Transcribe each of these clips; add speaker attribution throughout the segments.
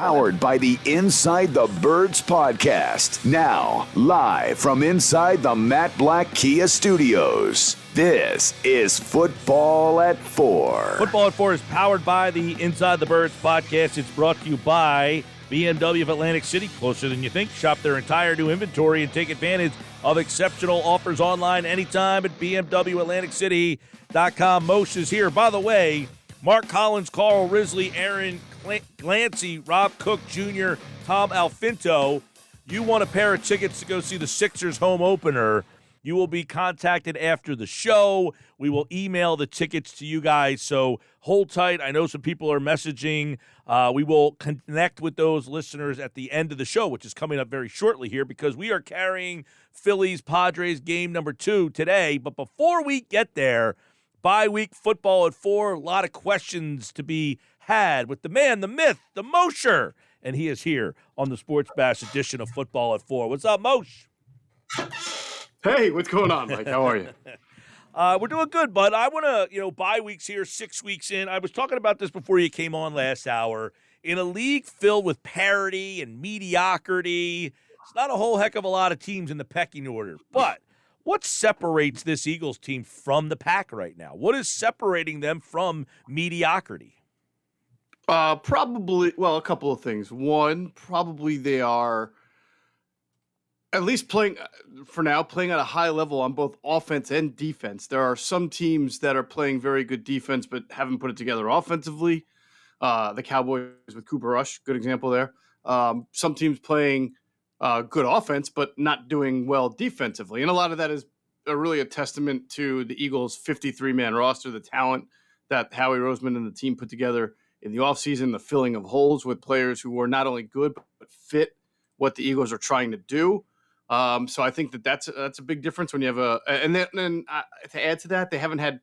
Speaker 1: Powered by the Inside the Birds podcast. Now, live from inside the Matt Black Kia Studios. This is Football at 4.
Speaker 2: Football at 4 is powered by the Inside the Birds podcast. It's brought to you by BMW of Atlantic City. Closer than you think. Shop their entire new inventory and take advantage of exceptional offers online anytime at BMWAtlanticCity.com. Moshe is here. By the way, Mark Collins, Carl Risley, Aaron Glancy, Rob Cook Jr., Tom Alfinto. You want a pair of tickets to go see the Sixers home opener. You will be contacted after the show. We will email the tickets to you guys, so hold tight. I know some people are messaging. We will connect with those listeners at the end of the show, which is coming up very shortly here, because we are carrying Phillies-Padres game number 2 today. But before we get there, bye-week football at 4, a lot of questions to be had with the man, the myth, the Mosher, and he is here on the Sports Bash edition of Football at 4. What's up, Moshe?
Speaker 3: Hey, what's going on, Mike? How are you?
Speaker 2: We're doing good, bud. I want to, bye weeks here, 6 weeks in. I was talking about this before you came on last hour. In a league filled with parity and mediocrity, it's not a whole heck of a lot of teams in the pecking order. But what separates this Eagles team from the pack right now? What is separating them from mediocrity?
Speaker 3: Probably, a couple of things. One, probably they are at least playing at a high level on both offense and defense. There are some teams that are playing very good defense but haven't put it together offensively. The Cowboys with Cooper Rush, good example there. Some teams playing good offense but not doing well defensively. And a lot of that is really a testament to the Eagles' 53-man roster, the talent that Howie Roseman and the team put together in the offseason, the filling of holes with players who were not only good but fit what the Eagles are trying to do. So I think that's a big difference when you have to add to that, they haven't had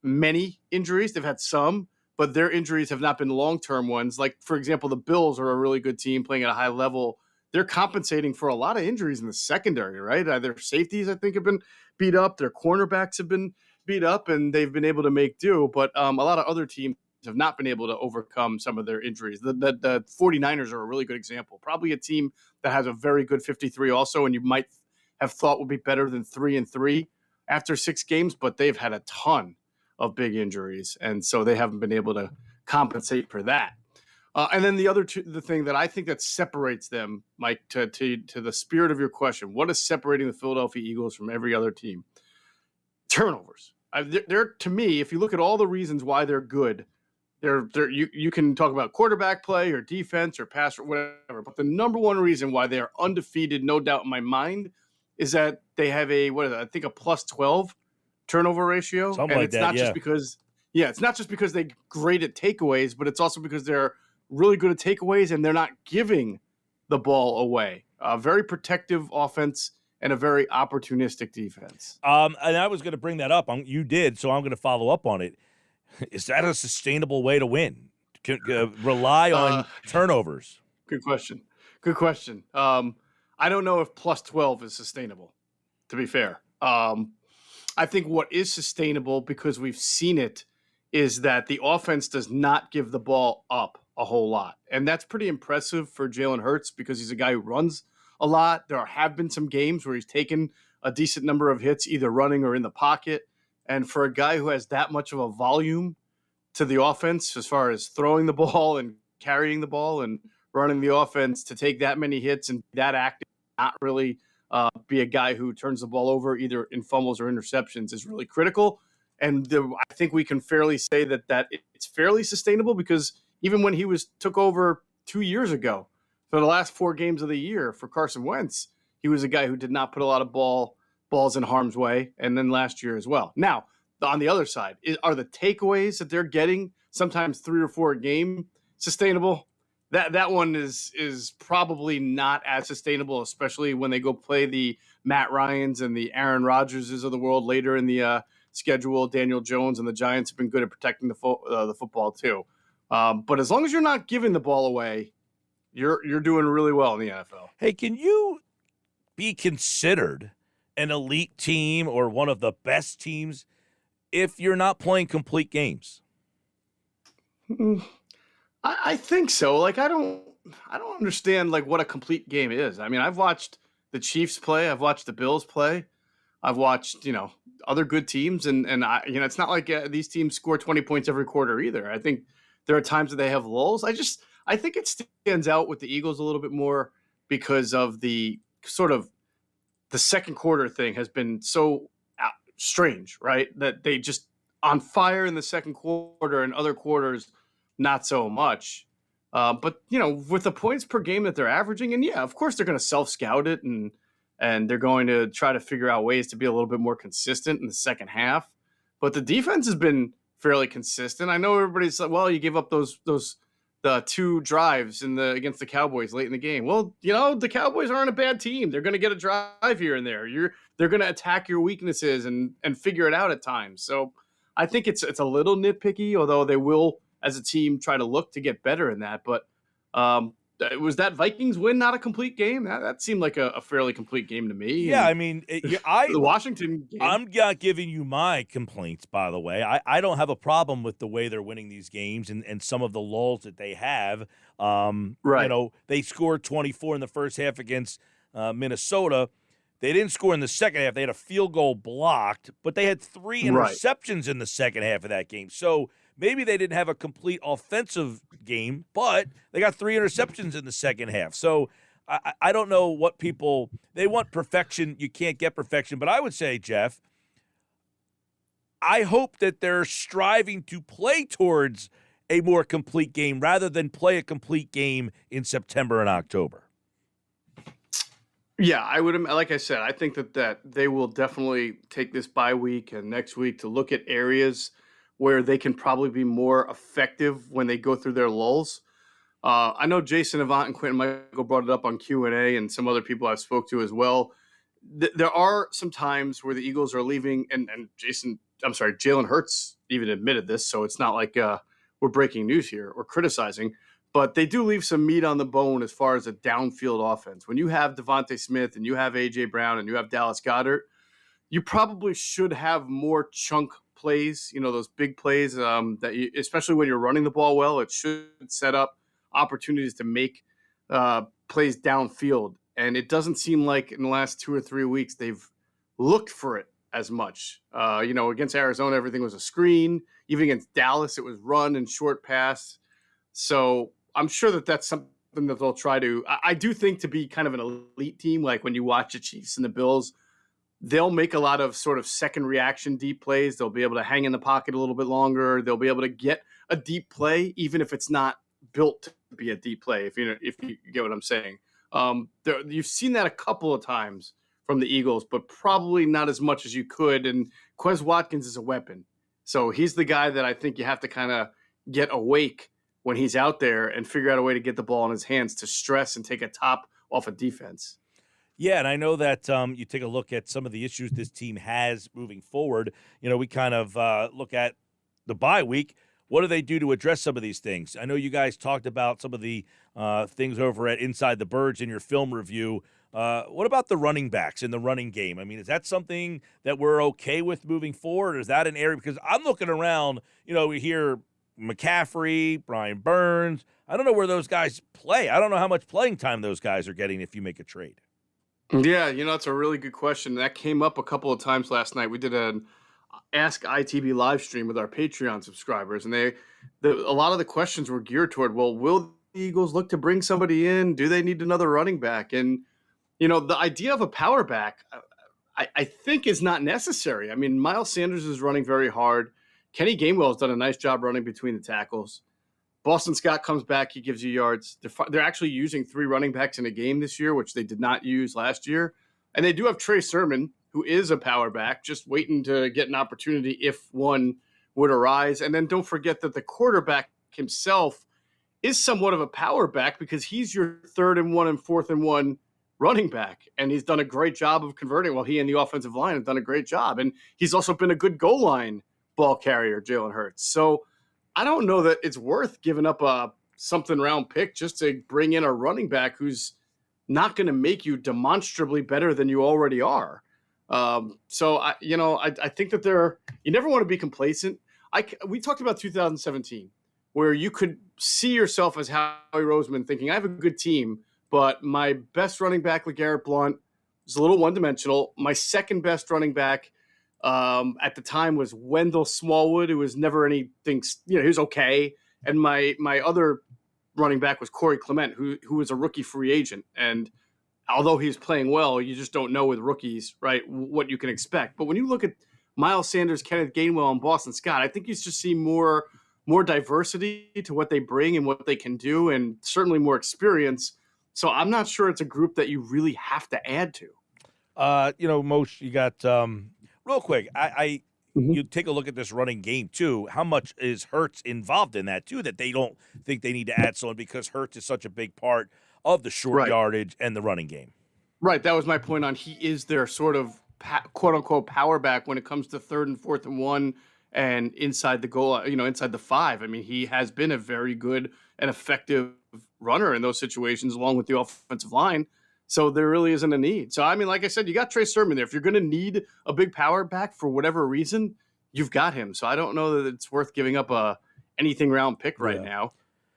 Speaker 3: many injuries. They've had some, but their injuries have not been long-term ones. Like, for example, the Bills are a really good team playing at a high level. They're compensating for a lot of injuries in the secondary, right? Their safeties, I think, have been beat up. Their cornerbacks have been beat up, and they've been able to make do. But a lot of other teams have not been able to overcome some of their injuries. The 49ers are a really good example. Probably a team that has a very good 53 also, and you might have thought would be better than 3-3 after 6 games, but they've had a ton of big injuries, and so they haven't been able to compensate for that. And then the thing that I think that separates them, Mike, to the spirit of your question, what is separating the Philadelphia Eagles from every other team? Turnovers. They're, to me, if you look at all the reasons why they're good, you can talk about quarterback play or defense or pass or whatever, but the number one reason why they are undefeated, no doubt in my mind, is that they have a plus 12 turnover ratio.
Speaker 2: Something
Speaker 3: and
Speaker 2: like
Speaker 3: it's
Speaker 2: that,
Speaker 3: not
Speaker 2: yeah.
Speaker 3: just because it's not just because they're great at takeaways, but it's also because they're really good at takeaways and they're not giving the ball away. A very protective offense and a very opportunistic defense.
Speaker 2: And I was going to bring that up. You did, so I'm going to follow up on it. Is that a sustainable way to win? Rely on turnovers?
Speaker 3: Good question. I don't know if plus 12 is sustainable, to be fair. I think what is sustainable, because we've seen it, is that the offense does not give the ball up a whole lot. And that's pretty impressive for Jalen Hurts because he's a guy who runs a lot. There have been some games where he's taken a decent number of hits, either running or in the pocket. And for a guy who has that much of a volume to the offense as far as throwing the ball and carrying the ball and running the offense, to take that many hits and that active, not really be a guy who turns the ball over either in fumbles or interceptions, is really critical. And I think we can fairly say that it's fairly sustainable, because even when he took over 2 years ago, for the last 4 games of the year for Carson Wentz, he was a guy who did not put a lot of balls in harm's way, and then last year as well. Now, on the other side, are the takeaways that they're getting, sometimes 3 or 4 a game, sustainable? That one is probably not as sustainable, especially when they go play the Matt Ryans and the Aaron Rodgerses of the world later in the schedule. Daniel Jones and the Giants have been good at protecting the football too. But as long as you're not giving the ball away, you're doing really well in the NFL.
Speaker 2: Hey, can you be considered an elite team or one of the best teams if you're not playing complete games?
Speaker 3: I think so. Like I don't understand like what a complete game is. I mean, I've watched the Chiefs play, I've watched the Bills play, I've watched other good teams, and it's not like these teams score 20 points every quarter either. I think there are times that they have lulls. I think it stands out with the Eagles a little bit more because of the sort of the second quarter thing has been so strange, right? That they just on fire in the second quarter and other quarters, not so much. But with the points per game that they're averaging, and yeah, of course they're going to self scout it and they're going to try to figure out ways to be a little bit more consistent in the second half. But the defense has been fairly consistent. I know everybody's like, well, you gave up those the two drives against the Cowboys late in the game. Well, the Cowboys aren't a bad team. They're going to get a drive here and there. They're going to attack your weaknesses and figure it out at times. So I think it's a little nitpicky, although they will, as a team, try to look to get better in that. But was that Vikings win not a complete game? That seemed like a fairly complete game to me.
Speaker 2: Yeah, I mean,
Speaker 3: the Washington game.
Speaker 2: I'm not giving you my complaints, by the way. I don't have a problem with the way they're winning these games and some of the lulls that they have.
Speaker 3: Right.
Speaker 2: They scored 24 in the first half against Minnesota. They didn't score in the second half. They had a field goal blocked, but they had 3 interceptions in the second half of that game. So maybe they didn't have a complete offensive game, but they got 3 interceptions in the second half. So I don't know what they want perfection. You can't get perfection. But I would say, Geoff, I hope that they're striving to play towards a more complete game rather than play a complete game in September and October.
Speaker 3: Yeah, I would. Like I said, I think that they will definitely take this bye week and next week to look at areas where they can probably be more effective when they go through their lulls. I know Jason Avant and Quentin Michael brought it up on Q&A, and some other people I've spoke to as well. There are some times where the Eagles are leaving, and Jalen Hurts even admitted this, so it's not like we're breaking news here or criticizing. But they do leave some meat on the bone as far as a downfield offense. When you have Devontae Smith and you have A.J. Brown and you have Dallas Goedert, you probably should have more chunk plays, those big plays especially when you're running the ball well, it should set up opportunities to make plays downfield. And it doesn't seem like in the last 2 or 3 weeks they've looked for it as much. Against Arizona, everything was a screen. Even against Dallas, it was run and short pass. So I'm sure that's something that they'll try to. I do think to be kind of an elite team, like when you watch the Chiefs and the Bills, they'll make a lot of sort of second reaction deep plays. They'll be able to hang in the pocket a little bit longer. They'll be able to get a deep play, even if it's not built to be a deep play, if you get what I'm saying. You've seen that a couple of times from the Eagles, but probably not as much as you could. And Quez Watkins is a weapon. So he's the guy that I think you have to kind of get awake when he's out there and figure out a way to get the ball in his hands to stress and take a top off of defense.
Speaker 2: Yeah, and I know that you take a look at some of the issues this team has moving forward. We kind of look at the bye week. What do they do to address some of these things? I know you guys talked about some of the things over at Inside the Birds in your film review. What about the running backs in the running game? I mean, is that something that we're okay with moving forward? Or is that an area? Because I'm looking around, we hear McCaffrey, Brian Burns. I don't know where those guys play. I don't know how much playing time those guys are getting if you make a trade.
Speaker 3: Yeah, it's a really good question. That came up a couple of times last night. We did an Ask ITB live stream with our Patreon subscribers, and a lot of the questions were geared toward, well, will the Eagles look to bring somebody in? Do they need another running back? And, the idea of a power back, I think is not necessary. I mean, Miles Sanders is running very hard. Kenny Gainwell has done a nice job running between the tackles. Boston Scott comes back. He gives you yards. They're actually using 3 running backs in a game this year, which they did not use last year. And they do have Trey Sermon, who is a power back, just waiting to get an opportunity if one would arise. And then don't forget that the quarterback himself is somewhat of a power back because he's your 3rd and 1 and 4th and 1 running back. And he's done a great job of converting. Well, he and the offensive line have done a great job. And he's also been a good goal line ball carrier, Jalen Hurts. So I don't know that it's worth giving up a something round pick just to bring in a running back who's not going to make you demonstrably better than you already are. So I think that you never want to be complacent. We talked about 2017, where you could see yourself as Howie Roseman thinking, I have a good team, but my best running back, LeGarrette Blount, is a little one-dimensional. My second best running back at the time was Wendell Smallwood, who was never anything, he was okay. And my other running back was Corey Clement, who was a rookie free agent. And although he's playing well, you just don't know with rookies, right, what you can expect. But when you look at Miles Sanders, Kenneth Gainwell, and Boston Scott, I think you just see more diversity to what they bring and what they can do, and certainly more experience. So I'm not sure it's a group that you really have to add to.
Speaker 2: Moshe, you got real quick. You take a look at this running game too. How much is Hurts involved in that too? That they don't think they need to add someone because Hurts is such a big part of the short yardage and the running game.
Speaker 3: Right. That was my point on he is their sort of quote unquote power back when it comes to 3rd and 4th and 1 and inside the goal, inside the 5. I mean, he has been a very good and effective runner in those situations along with the offensive line. So there really isn't a need. So, I mean, like I said, you got Trey Sermon there. If you're going to need a big power back for whatever reason, you've got him. So I don't know that it's worth giving up a anything round pick right now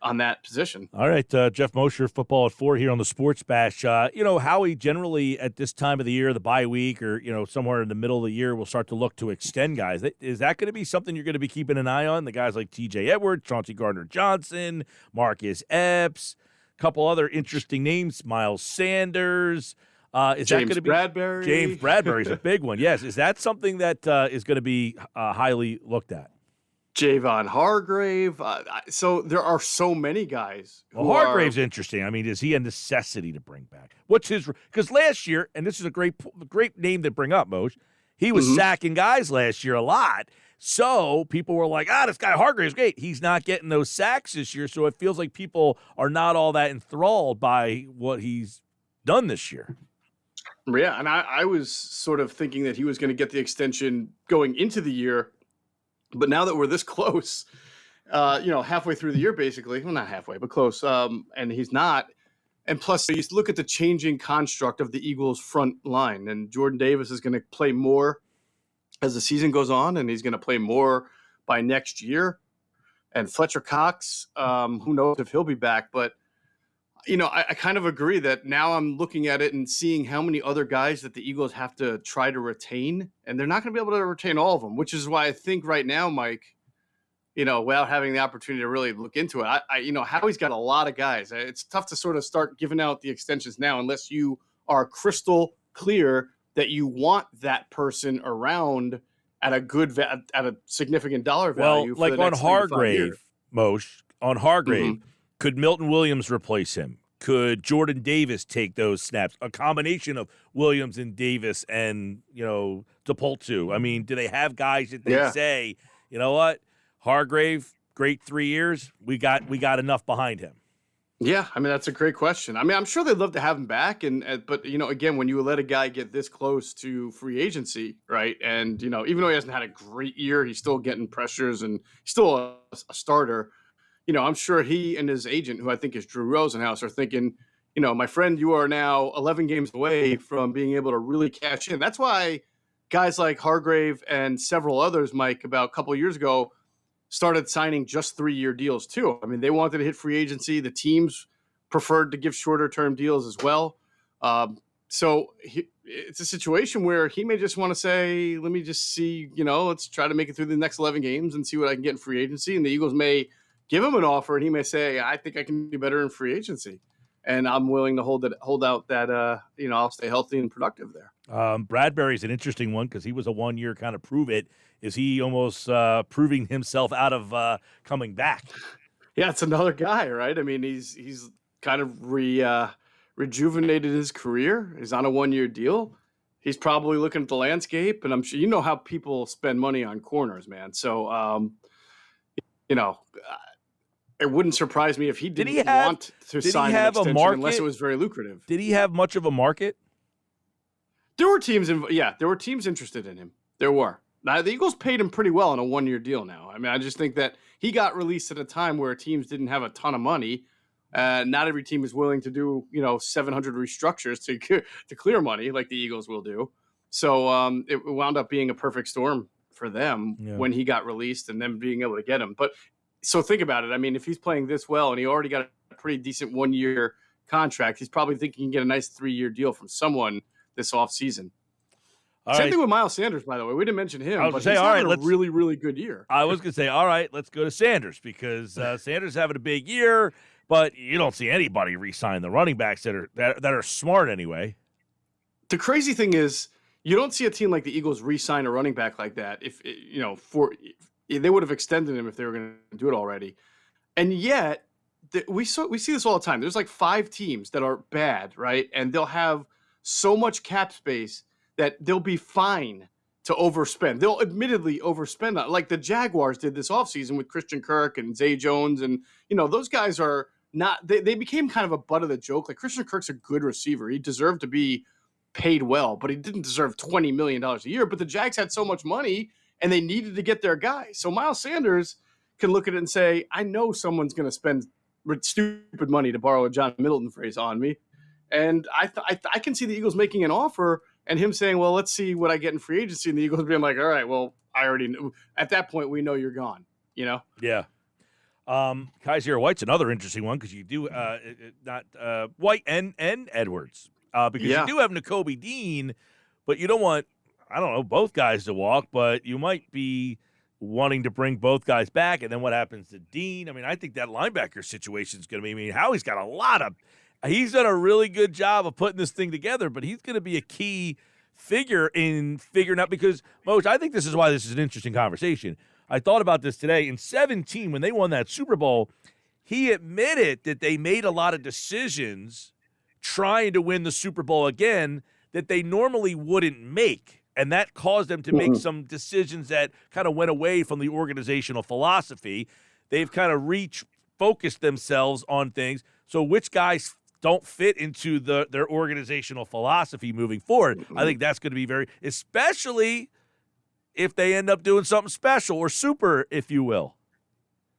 Speaker 3: on that position.
Speaker 2: All right, Geoff Mosher, Football at 4 here on the Sports Bash. Howie generally at this time of the year, the bye week or, somewhere in the middle of the year, will start to look to extend guys. Is that going to be something you're going to be keeping an eye on? The guys like TJ Edwards, Chauncey Gardner-Johnson, Marcus Epps, a couple other interesting names, Miles Sanders. Is that going to be
Speaker 3: Bradbury?
Speaker 2: James Bradbury's a big one. Yes. Is that something that is going to be highly looked at?
Speaker 3: Javon Hargrave. So there are so many guys.
Speaker 2: Well, Hargrave's interesting. I mean, is he a necessity to bring back? What's his? Because last year, and this is a great name to bring up, Moshe, he was sacking guys last year a lot. So people were like, this guy Hargrave's great. He's not getting those sacks this year. So it feels like people are not all that enthralled by what he's done this year.
Speaker 3: Yeah, and I was sort of thinking that he was going to get the extension going into the year. But now that we're this close, halfway through the year, basically, well, not halfway, but close, and he's not. And plus, you look at the changing construct of the Eagles' front line, and Jordan Davis is going to play more as the season goes on, and he's going to play more by next year. And Fletcher Cox, who knows if he'll be back, but I kind of agree that now I'm looking at it and seeing how many other guys that the Eagles have to try to retain, and they're not going to be able to retain all of them, which is why I think right now, Mike, without having the opportunity to really look into it, Howie's got a lot of guys. It's tough to sort of start giving out the extensions now unless you are crystal clear that you want that person around at a significant dollar value.
Speaker 2: Well, like on Hargrave, Moshe, could Milton Williams replace him? Could Jordan Davis take those snaps? A combination of Williams and Davis and, DePoltu. I mean, do they have guys that they say, you know what, Hargrave, great 3 years. We got enough behind him.
Speaker 3: Yeah, I mean, that's a great question. I mean, I'm sure they'd love to have him back. But, again, when you let a guy get this close to free agency, right, and, even though he hasn't had a great year, he's still getting pressures and still a starter. I'm sure he and his agent, who I think is Drew Rosenhaus, are thinking, my friend, you are now 11 games away from being able to really cash in. That's why guys like Hargrave and several others, Mike, about a couple of years ago, started signing just 3-year deals too. I mean, they wanted to hit free agency. The teams preferred to give shorter term deals as well. So it's a situation where he may just want to say, let me just see, let's try to make it through the next 11 games and see what I can get in free agency. And the Eagles may give him an offer and he may say, I think I can do better in free agency. And I'm willing to hold out that, I'll stay healthy and productive there.
Speaker 2: Bradbury's an interesting one because he was a 1-year kind of prove it. Is he almost proving himself out of coming back?
Speaker 3: Yeah, it's another guy, right? I mean, he's kind of rejuvenated his career. He's on a 1-year deal. He's probably looking at the landscape, and I'm sure how people spend money on corners, man. So, it wouldn't surprise me if he didn't want to sign an extension unless it was very lucrative.
Speaker 2: Did he have much of a market?
Speaker 3: There were teams interested in him. There were. Now, the Eagles paid him pretty well on a 1-year deal now. I mean, I just think that he got released at a time where teams didn't have a ton of money. Not every team is willing to do, 700 restructures to clear money like the Eagles will do. So it wound up being a perfect storm for them when he got released and them being able to get him. But So think about it. I mean, if he's playing this well and he already got a pretty decent 1-year contract, he's probably thinking he can get a nice 3-year deal from someone this offseason. Same thing with Miles Sanders, by the way. We didn't mention him, but he's having a really, really good year.
Speaker 2: I was going to say, all right, let's go to Sanders because Sanders having a big year, but you don't see anybody re-sign the running backs that are smart anyway.
Speaker 3: The crazy thing is you don't see a team like the Eagles re-sign a running back like that. If they would have extended him if they were going to do it already. And yet we see this all the time. There's like 5 teams that are bad, right? And they'll have so much cap space that they'll be fine to overspend. They'll admittedly overspend. Like the Jaguars did this offseason with Christian Kirk and Zay Jones. And, those guys are not – they became kind of a butt of the joke. Like Christian Kirk's a good receiver. He deserved to be paid well, but he didn't deserve $20 million a year. But the Jags had so much money, and they needed to get their guy. So Miles Sanders can look at it and say, I know someone's going to spend stupid money, to borrow a John Middleton phrase, on me. And I can see the Eagles making an offer and him saying, well, let's see what I get in free agency. And the Eagles being like, all right, well, I already knew. At that point, we know you're gone,
Speaker 2: Yeah. Kaiser White's another interesting one because you do not White and Edwards because you do have Nakobe Dean, but you don't want, I don't know, both guys to walk, but you might be wanting to bring both guys back. And then what happens to Dean? I mean, I think that linebacker situation is going to be, Howie's got he's done a really good job of putting this thing together, but he's going to be a key figure in figuring out because, Moj, I think this is why this is an interesting conversation. I thought about this today. In 2017, when they won that Super Bowl, he admitted that they made a lot of decisions trying to win the Super Bowl again that they normally wouldn't make, and that caused them to make some decisions that kind of went away from the organizational philosophy. They've kind of focused themselves on things. So which guys don't fit into their organizational philosophy moving forward? I think that's going to be especially if they end up doing something special or super, if you will.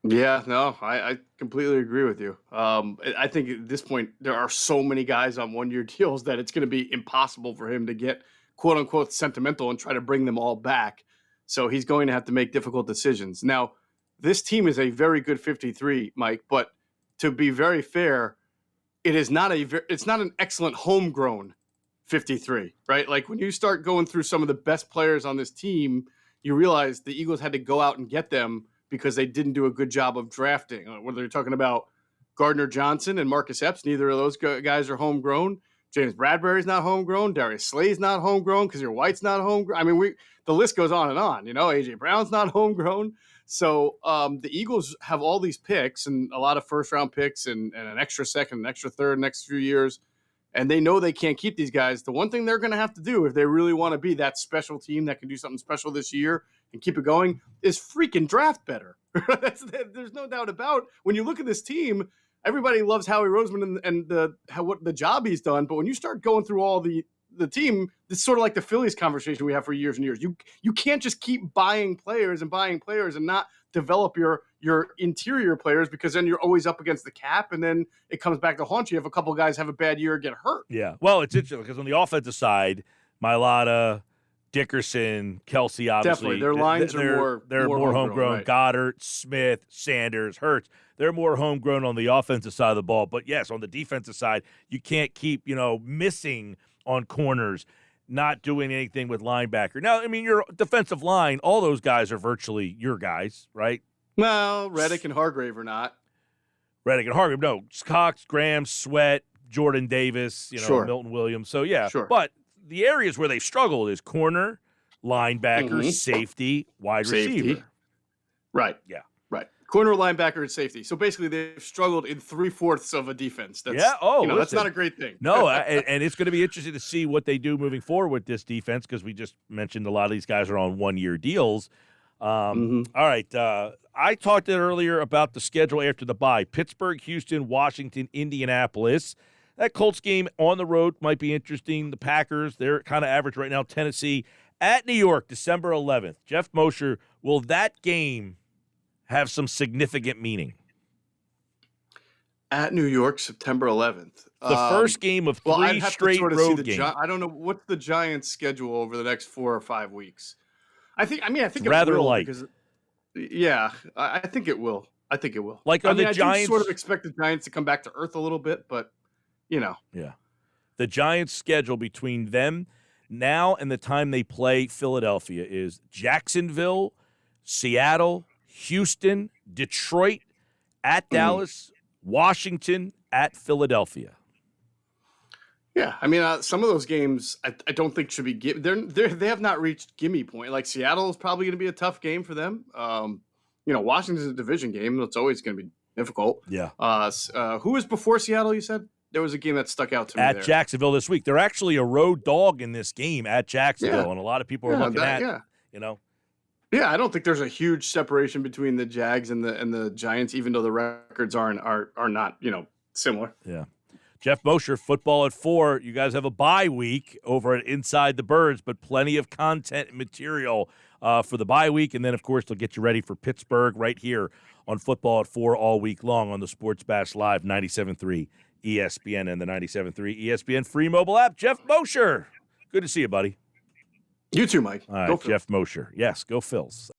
Speaker 3: Yeah, no, I completely agree with you. I think at this point there are so many guys on 1-year deals that it's going to be impossible for him to get quote unquote sentimental and try to bring them all back. So he's going to have to make difficult decisions. Now, this team is a very good 53, Mike, but to be very fair, it's not an excellent homegrown 53, right? Like when you start going through some of the best players on this team, you realize the Eagles had to go out and get them because they didn't do a good job of drafting. Whether you're talking about Gardner Johnson and Marcus Epps, neither of those guys are homegrown. James Bradbury's not homegrown. Darius Slay's not homegrown. Kazir White's not homegrown. I mean, the list goes on and on. A.J. Brown's not homegrown. So the Eagles have all these picks and a lot of first-round picks and an extra second, an extra third next few years, and they know they can't keep these guys. The one thing they're going to have to do if they really want to be that special team that can do something special this year and keep it going is freaking draft better. There's no doubt about. When you look at this team, everybody loves Howie Roseman and what the job he's done, but when you start going through all the team, it's sort of like the Phillies conversation we have for years and years. You can't just keep buying players and not develop your interior players because then you're always up against the cap and then it comes back to haunt you if a couple guys have a bad year or get hurt.
Speaker 2: Yeah. Well, it's interesting because on the offensive side, Mailata, Dickerson, Kelsey, obviously.
Speaker 3: Definitely. Their lines are more
Speaker 2: homegrown.
Speaker 3: Right.
Speaker 2: Goddard, Smith, Sanders, Hurts. They're more homegrown on the offensive side of the ball. But, yes, on the defensive side, you can't keep, missing on corners, not doing anything with linebacker. Now, I mean, your defensive line, all those guys are virtually your guys, right?
Speaker 3: Well, Reddick and Hargrave are not.
Speaker 2: Reddick and Hargrave, no. Cox, Graham, Sweat, Jordan Davis,
Speaker 3: Sure.
Speaker 2: Milton Williams. So, yeah.
Speaker 3: Sure.
Speaker 2: But the areas where they struggled is corner, linebacker, safety, wide receiver.
Speaker 3: Right.
Speaker 2: Yeah.
Speaker 3: Right. Corner, linebacker, and safety. So basically, they've struggled in 3/4 of a defense. That's, that's not a great thing.
Speaker 2: No, and it's going to be interesting to see what they do moving forward with this defense because we just mentioned a lot of these guys are on 1-year deals. All right. I talked earlier about the schedule after the bye. Pittsburgh, Houston, Washington, Indianapolis. That Colts game on the road might be interesting. The Packers, they're kind of average right now. Tennessee at New York, December 11th. Geoff Mosher, will that game have some significant meaning?
Speaker 3: At New York, September 11th.
Speaker 2: The first game of three straight road games.
Speaker 3: I don't know what's the Giants' schedule over the next 4 or 5 weeks. I think
Speaker 2: it's
Speaker 3: it
Speaker 2: rather
Speaker 3: will
Speaker 2: light.
Speaker 3: Because, yeah, I think it will. I think it will.
Speaker 2: Like, are the
Speaker 3: I
Speaker 2: Giants
Speaker 3: do sort of expect the Giants to come back to earth a little bit, but
Speaker 2: Yeah. The Giants' schedule between them now and the time they play Philadelphia is Jacksonville, Seattle, Houston, Detroit, at Dallas, Washington, at Philadelphia.
Speaker 3: Yeah, I mean, some of those games I don't think should be they have not reached gimme point. Like Seattle is probably going to be a tough game for them. Washington's a division game. It's always going to be difficult.
Speaker 2: Yeah.
Speaker 3: Who was before Seattle, you said? There was a game that stuck out to me
Speaker 2: at
Speaker 3: there.
Speaker 2: Jacksonville this week. They're actually a road dog in this game at Jacksonville, and a lot of people are looking at.
Speaker 3: Yeah, I don't think there's a huge separation between the Jags and the Giants, even though the records are not similar.
Speaker 2: Yeah. Geoff Mosher, Football at 4. You guys have a bye week over at Inside the Birds, but plenty of content and material for the bye week. And then, of course, they'll get you ready for Pittsburgh right here on Football at 4 all week long on the Sports Bash Live 97.3 ESPN and the 97.3 ESPN free mobile app. Geoff Mosher, good to see you, buddy.
Speaker 3: You too, Mike.
Speaker 2: All right, Geoff Mosher. Yes, go Phils.